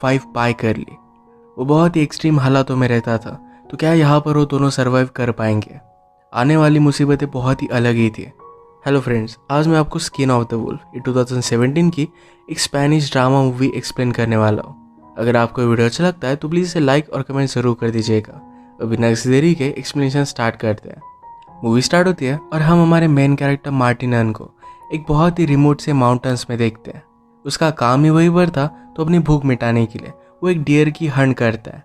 5 पाई कर ली। वो बहुत ही एक्सट्रीम हालातों में रहता था, तो क्या यहाँ पर वो दोनों सर्वाइव कर पाएंगे? आने वाली मुसीबतें बहुत ही अलग ही थी। हेलो फ्रेंड्स, आज मैं आपको स्किन ऑफ द वुल्फ ये 2017 की एक स्पेनिश ड्रामा मूवी एक्सप्लेन करने वाला हूँ। अगर आपको ये वीडियो अच्छा लगता है तो प्लीज़ इसे लाइक और कमेंट जरूर कर दीजिएगा। और बिना किसी देरी के एक्सप्लेनेशन स्टार्ट करते हैं। मूवी स्टार्ट होती है और हम हमारे मेन कैरेक्टर मार्टिनन को एक बहुत ही रिमोट से माउंटेन्स में देखते हैं। उसका काम ही वही पर था, तो अपनी भूख मिटाने के लिए वो एक डियर की हंट करता है।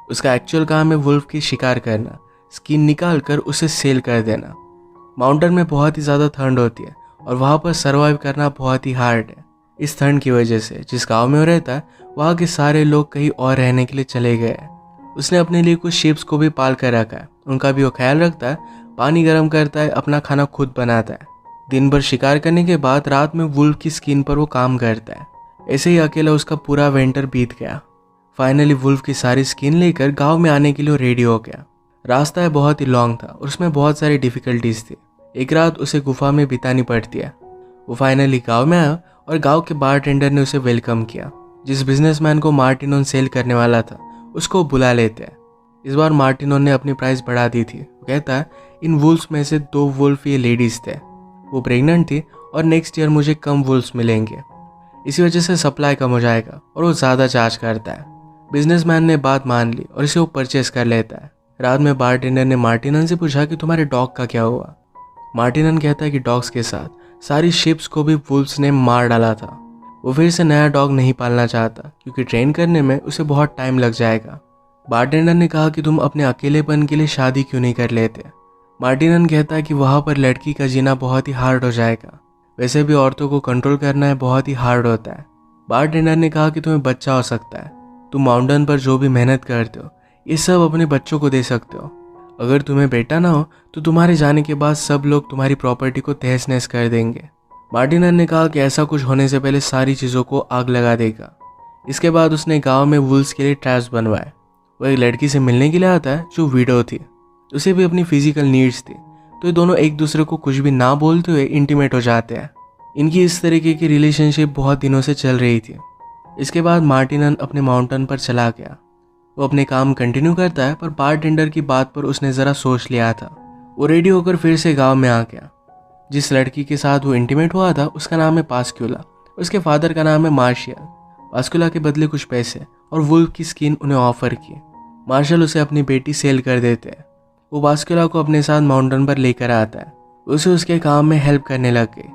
उसका एक्चुअल काम है वुल्फ की शिकार करना, स्किन निकाल कर उसे सेल कर देना। माउंटेन में बहुत ही ज़्यादा ठंड होती है और वहाँ पर सर्वाइव करना बहुत ही हार्ड है। इस ठंड की वजह से जिस गांव में वो रहता है, वहाँ के सारे लोग कहीं और रहने के लिए चले गए हैं। उसने अपने लिए कुछ शिप्स को भी पाल कर रखा है, उनका भी वो ख्याल रखता है, पानी गर्म करता है, अपना खाना खुद बनाता है। दिन भर शिकार करने के बाद रात में वुल्फ की स्किन पर वो काम करता है। ऐसे ही अकेला उसका पूरा विंटर बीत गया। फाइनली वुल्फ की सारी स्किन लेकर गांव में आने के लिए रेडी हो गया। रास्ता बहुत ही लॉन्ग था और उसमें बहुत सारी डिफिकल्टीज थी। एक रात उसे गुफा में बितानी पड़ती है। वो फाइनली गांव में आया और गांव के बारटेंडर ने उसे वेलकम किया। जिस बिजनेसमैन को मार्टिनोन सेल करने वाला था उसको बुला लेते हैं। इस बार मार्टिनोन ने अपनी प्राइस बढ़ा दी थी। वो कहता है इन वुल्फ्स में से 2 वुल्फ ये लेडीज थे, वो प्रेग्नेंट थी और नेक्स्ट ईयर मुझे कम वुल्फ्स मिलेंगे। इसी वजह से सप्लाई कम हो जाएगा और वो ज़्यादा चार्ज करता है। बिजनेसमैन ने बात मान ली और इसे वो परचेस कर लेता है। रात में बारटेंडर ने मार्टिनन से पूछा कि तुम्हारे डॉग का क्या हुआ। मार्टिनन कहता है कि डॉग्स के साथ सारी शिप्स को भी वुल्फ्स ने मार डाला था। वो फिर से नया डॉग नहीं पालना चाहता क्योंकि ट्रेन करने में उसे बहुत टाइम लग जाएगा। बारटेंडर ने कहा कि तुम अपने अकेलेपन के लिए शादी क्यों नहीं कर लेते। मार्टिनन कहता है कि वहाँ पर लड़की का जीना बहुत ही हार्ड हो जाएगा, वैसे भी औरतों को कंट्रोल करना है बहुत ही हार्ड होता है। बारटेंडर ने कहा कि तुम्हें बच्चा हो सकता है, तुम माउंटेन पर जो भी मेहनत करते हो ये सब अपने बच्चों को दे सकते हो। अगर तुम्हें बेटा ना हो तो तुम्हारे जाने के बाद सब लोग तुम्हारी प्रॉपर्टी को तहस नहस कर देंगे। मार्टिनन ने कहा कि ऐसा कुछ होने से पहले सारी चीज़ों को आग लगा देगा। इसके बाद उसने गांव में वुल्फ्स के लिए ट्रैप्स बनवाए। वो एक लड़की से मिलने के लिए आता है जो विडो थी, उसे भी अपनी फिजिकल नीड्स थी, तो ये दोनों एक दूसरे को कुछ भी ना बोलते हुए इंटीमेट हो जाते हैं। इनकी इस तरीके की रिलेशनशिप बहुत दिनों से चल रही थी। इसके बाद मार्टिनन अपने माउंटेन पर चला गया। वो अपने काम कंटिन्यू करता है, पर बारटेंडर की बात पर उसने ज़रा सोच लिया था। वो रेडी होकर फिर से गांव में आ गया। जिस लड़की के साथ वो इंटीमेट हुआ था उसका नाम है पास्क्यूला, उसके फादर का नाम है मार्शियल। पास्क्यूला के बदले कुछ पैसे और वुल्फ की स्किन उन्हें ऑफर की। मार्शल उसे अपनी बेटी सेल कर देते हैं। वो पास्क्यूला को अपने साथ माउंटेन पर लेकर आता है। उसे उसके काम में हेल्प करने लग गई।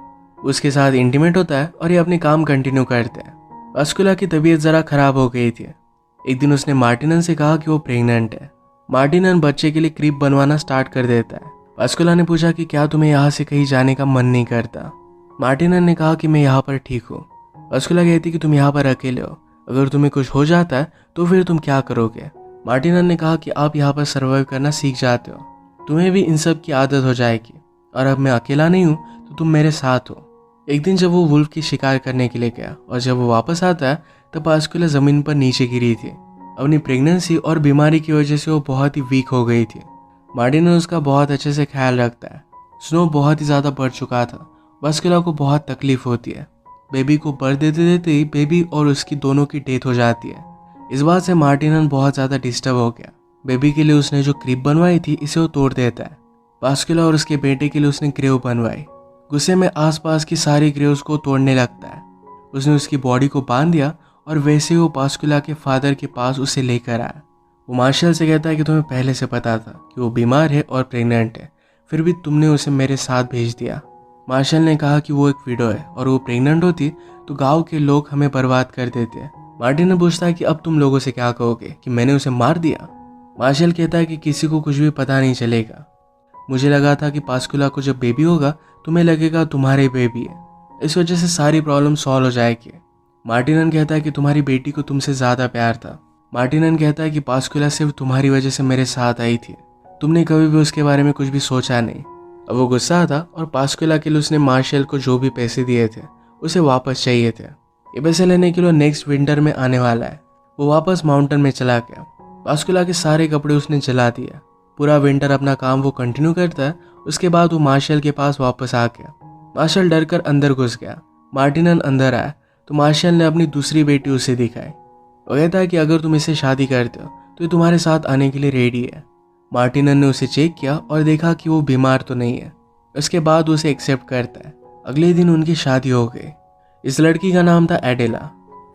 उसके साथ इंटीमेट होता है और ये अपने काम कंटिन्यू करते हैं। पास्क्यूला की तबीयत ज़रा खराब हो गई थी। एक दिन उसने मार्टिनन से कहा कि वो प्रेग्नेंट है। मार्टिनन बच्चे के लिए क्रीब बनवाना स्टार्ट कर देता है। पास्क्यूला ने पूछा कि क्या तुम्हें यहाँ से कहीं जाने का मन नहीं करता। मार्टिनन ने कहा कि मैं यहाँ पर ठीक हूँ। पास्क्यूला कहती कि तुम यहाँ पर अकेले हो, अगर तुम्हें कुछ हो जाता है तो फिर तुम क्या करोगे। मार्टिनन ने कहा कि आप यहाँ पर सर्वाइव करना सीख जाते हो, तुम्हें भी इन सब की आदत हो जाएगी, और अब मैं अकेला नहीं हूँ तो तुम मेरे साथ हो। एक दिन जब वो वुल्फ की शिकार करने के लिए गया और जब वो वापस आता है तब पास्क्यूला ज़मीन पर नीचे गिरी थी। अपनी प्रेगनेंसी और बीमारी की वजह से वो बहुत ही वीक हो गई थी। मार्टिनन उसका बहुत अच्छे से ख्याल रखता है। स्नो बहुत ही ज़्यादा बढ़ चुका था। पास्क्यूला को बहुत तकलीफ होती है। बेबी को बर्थ देते देते ही बेबी और उसकी दोनों की डेथ हो जाती है। इस बात से मार्टिनन बहुत ज़्यादा डिस्टर्ब हो गया। बेबी के लिए उसने जो क्रीब बनवाई थी इसे वो तोड़ देता है। पास्क्यूला और उसके बेटे के लिए उसने ग्रेव बनवाई। गुस्से में आसपास की सारी ग्रेव्स को तोड़ने लगता है। उसने उसकी बॉडी को बांध दिया और वैसे ही वो पास्क्यूला के फादर के पास उसे लेकर आया। वो मार्शल से कहता है कि तुम्हें पहले से पता था कि वो बीमार है और प्रेग्नेंट है, फिर भी तुमने उसे मेरे साथ भेज दिया। मार्शल ने कहा कि वो एक विडो है और वो प्रेग्नेंट होती तो गांव के लोग हमें बर्बाद कर देते। मार्टिन पूछता है कि अब तुम लोगों से क्या कहोगे कि मैंने उसे मार दिया। मार्शल कहता है कि किसी को कुछ भी पता नहीं चलेगा। मुझे लगा था कि पास्क्यूला को जब बेबी होगा तुम्हें लगेगा तुम्हारे बेबी है, इस वजह से सारी प्रॉब्लम सॉल्व हो जाएगी। मार्टिनन कहता है कि तुम्हारी बेटी को तुमसे ज़्यादा प्यार था। मार्टिनन कहता है कि पास्क्यूला सिर्फ तुम्हारी वजह से मेरे साथ आई थी, तुमने कभी भी उसके बारे में कुछ भी सोचा नहीं। अब वो गुस्सा था और पास्क्यूला के लिए उसने मार्शल को जो भी पैसे दिए थे उसे वापस चाहिए थे। ये पैसे लेने के लिए नेक्स्ट विंटर में आने वाला है। वो वापस माउंटेन में चला गया। पास्क्यूला के सारे कपड़े उसने जला दिए। पूरा विंटर अपना काम वो कंटिन्यू करता है। उसके बाद वो मार्शल के पास वापस आ गया। मार्शल डर कर अंदर घुस गया। मार्टिनन अंदर आया तो मार्शल ने अपनी दूसरी बेटी उसे दिखाई। वो कहता है कि अगर तुम इससे शादी करते हो तो ये तुम्हारे साथ आने के लिए रेडी है। मार्टिनन ने उसे चेक किया और देखा कि वो बीमार तो नहीं है। उसके बाद उसे एक्सेप्ट करता है। अगले दिन उनकी शादी हो गई। इस लड़की का नाम था एडेला।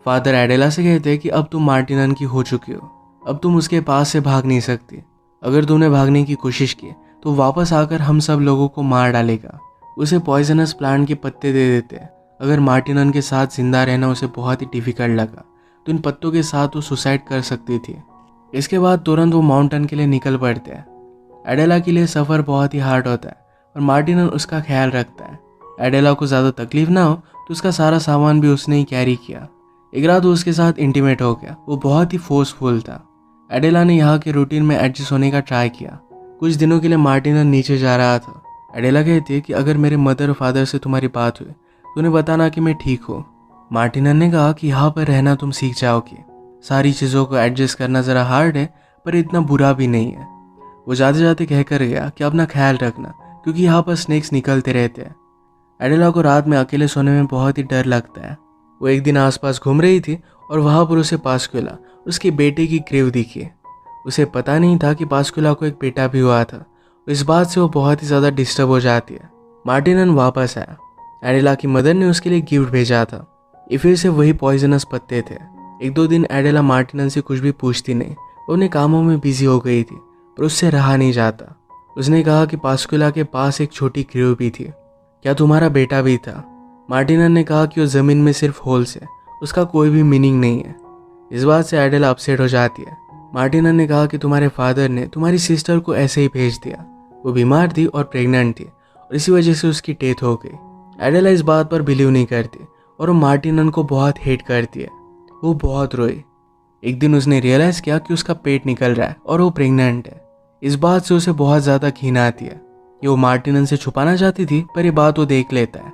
फादर एडेला से कहते हैं कि अब तुम मार्टिनन की हो चुकी हो, अब तुम उसके पास से भाग नहीं सकती। अगर तुमने भागने की कोशिश की तो वापस आकर हम सब लोगों को मार डालेगा। उसे पॉइजनस प्लांट के पत्ते दे देते हैं। अगर मार्टिनन के साथ जिंदा रहना उसे बहुत ही डिफिकल्ट लगा तो इन पत्तों के साथ वो सुसाइड कर सकती थी। इसके बाद तुरंत वो माउंटेन के लिए निकल पड़ते हैं। एडेला के लिए सफ़र बहुत ही हार्ड होता है और मार्टिनन उसका ख्याल रखता है। एडेला को ज़्यादा तकलीफ ना हो तो उसका सारा सामान भी उसने ही कैरी किया। एक रात वो उसके साथ इंटीमेट हो गया। वो बहुत ही फोर्सफुल था। एडेला ने यहाँ के रूटीन में एडजस्ट होने का ट्राई किया। कुछ दिनों के लिए मार्टिनन नीचे जा रहा था। एडेला कहती है कि अगर मेरे मदर और फादर से तुम्हारी बात हुई तो उन्हें बताना कि मैं ठीक हूँ। मार्टिनन ने कहा कि यहाँ पर रहना तुम सीख जाओगे। सारी चीज़ों को एडजस्ट करना ज़रा हार्ड है पर इतना बुरा भी नहीं है। वो जाते जाते कह कर गया कि अपना ख्याल रखना क्योंकि यहाँ पर स्नेक्स निकलते रहते हैं। एडेला को रात में अकेले सोने में बहुत ही डर लगता है। वो एक दिन आसपास घूम रही थी और वहाँ पर उसे पास्कुला उसके बेटे की ग्रेव दिखी। उसे पता नहीं था कि पास्कुला को एक बेटा भी हुआ था। इस बात से वो बहुत ही ज़्यादा डिस्टर्ब हो जाती है। मार्टिनन वापस आया। एडेला की मदर ने उसके लिए गिफ्ट भेजा था। ये फिर से वही पॉइजनस पत्ते थे। एक दो दिन एडेला मार्टिनन से कुछ भी पूछती नहीं। वो अपने कामों में बिजी हो गई थी पर उससे रहा नहीं जाता। उसने कहा कि पास्कुला के पास एक छोटी ग्रेव भी थी, क्या तुम्हारा बेटा भी था? मार्टिनन ने कहा कि वो ज़मीन में सिर्फ होल्स है, उसका कोई भी मीनिंग नहीं है। इस बात से एडेला अपसेट हो जाती है। मार्टिनन ने कहा कि तुम्हारे फादर ने तुम्हारी सिस्टर को ऐसे ही भेज दिया। वो बीमार थी और प्रेग्नेंट थी और इसी वजह से उसकी डेथ हो गई। एडेला इस बात पर बिलीव नहीं करती और वो मार्टिनन को बहुत हेट करती है। वो बहुत रोई। एक दिन उसने रियलाइज़ किया कि उसका पेट निकल रहा है और वो प्रेग्नेंट है। इस बात से उसे बहुत ज़्यादा घिन आती है। ये वो मार्टिनन से छुपाना चाहती थी पर ये बात वो देख लेता है।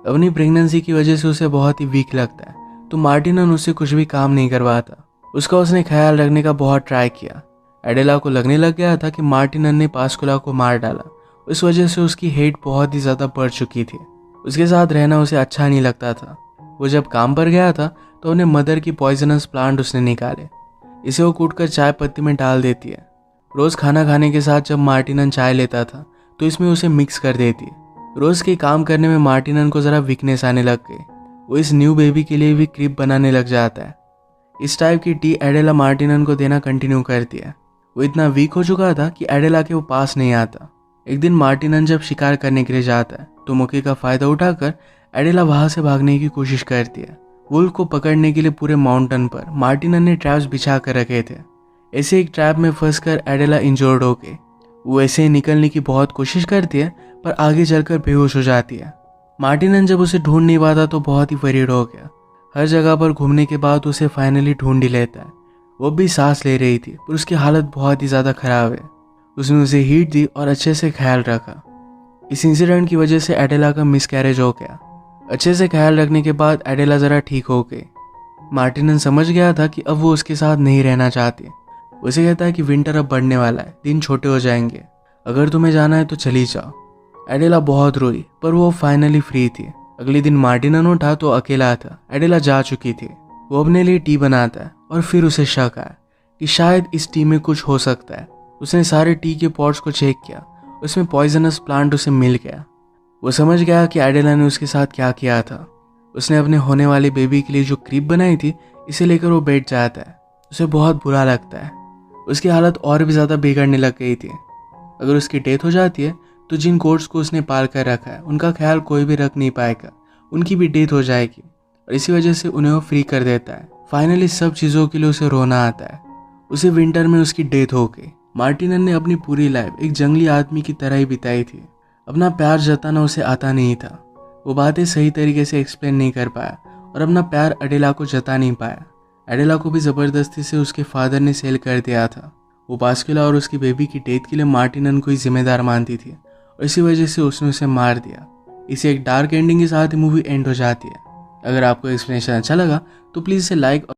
अपनी प्रेगनेंसी की वजह से उसे बहुत ही वीक लगता है तो मार्टिनन उससे कुछ भी काम नहीं करवाता। उसका उसने ख्याल रखने का बहुत ट्राई किया। एडेला को लगने लग गया था कि मार्टिनन ने पास्कुला को मार डाला। इस वजह से उसकी हेट बहुत ही ज़्यादा बढ़ चुकी थी। उसके साथ रहना उसे अच्छा नहीं लगता था। वो जब काम पर गया था तो उन्हें मदर की पॉइजनस प्लांट उसने निकाले। इसे वो कूटकर चाय पत्ती में डाल देती है। रोज़ खाना खाने के साथ जब मार्टिनन चाय लेता था तो इसमें उसे मिक्स कर देती है। रोज़ के काम करने में मार्टिनन को ज़रा वीकनेस आने लग गई। वो इस न्यू बेबी के लिए भी क्रीप बनाने लग जाता है। इस टाइप की टी एडेला मार्टिनन को देना कंटिन्यू करती है। वो इतना वीक हो चुका था कि एडेला के वो पास नहीं आता। एक दिन मार्टिनन जब शिकार करने के लिए जाता है तो मौके का फ़ायदा उठाकर एडेला वहाँ से भागने की कोशिश करती है। वुल्फ को पकड़ने के लिए पूरे माउंटेन पर मार्टिनन ने ट्रैप्स बिछा कर रखे थे। ऐसे एक ट्रैप में फंसकर एडेला इंजर्ड हो गई। वो ऐसे ही निकलने की बहुत कोशिश करती है पर आगे चलकर बेहोश हो जाती है। मार्टिनन जब उसे ढूंढ नहीं पाता तो बहुत ही वरीड हो गया। हर जगह पर घूमने के बाद उसे फाइनली ढूंढ ही लेता है। वो भी सांस ले रही थी पर उसकी हालत बहुत ही ज़्यादा ख़राब है। उसने उसे हीट दी और अच्छे से ख्याल रखा। इस इंसिडेंट की वजह से एडेला का मिसकैरेज हो गया। अच्छे से ख्याल रखने के बाद एडेला ज़रा ठीक हो गई। मार्टिनन समझ गया था कि अब वो उसके साथ नहीं रहना चाहती। उसे कहता है कि विंटर अब बढ़ने वाला है, दिन छोटे हो जाएंगे, अगर तुम्हें जाना है तो चली जाओ। एडेला बहुत रोई पर वो फाइनली फ्री थी। अगले दिन मार्टिनन उठा तो अकेला था। एडेला जा चुकी थी। वो अपने लिए टी बनाता है और फिर उसे शक आया कि शायद इस टी में कुछ हो सकता है। उसने सारे टी के पॉट्स को चेक किया, उसमें पॉइजनस प्लांट उसे मिल गया। वो समझ गया कि एडेला ने उसके साथ क्या किया था। उसने अपने होने वाले बेबी के लिए जो क्रीप बनाई थी इसे लेकर वो बैठ जाता है। उसे बहुत बुरा लगता है। उसकी हालत और भी ज़्यादा बिगड़ने लग गई थी। अगर उसकी डेथ हो जाती है तो जिन कोर्ट्स को उसने पाल कर रखा है उनका ख्याल कोई भी रख नहीं पाएगा, उनकी भी डेथ हो जाएगी और इसी वजह से उन्हें वो फ्री कर देता है। फाइनली सब चीज़ों के लिए उसे रोना आता है। उसे विंटर में उसकी डेथ हो गई। मार्टिनन ने अपनी पूरी लाइफ एक जंगली आदमी की तरह ही बिताई थी। अपना प्यार जताना उसे आता नहीं था। वो बातें सही तरीके से एक्सप्लेन नहीं कर पाया और अपना प्यार एडेला को जता नहीं पाया। एडेला को भी ज़बरदस्ती से उसके फादर ने सेल कर दिया था। वो पास्कुला और उसकी बेबी की डेथ के लिए मार्टिनन को ही जिम्मेदार मानती थी और इसी वजह से उसने उसे मार दिया। इसे एक डार्क एंडिंग के साथ ही मूवी एंड हो जाती है। अगर आपको एक्सप्लेनेशन अच्छा लगा तो प्लीज़ इसे लाइक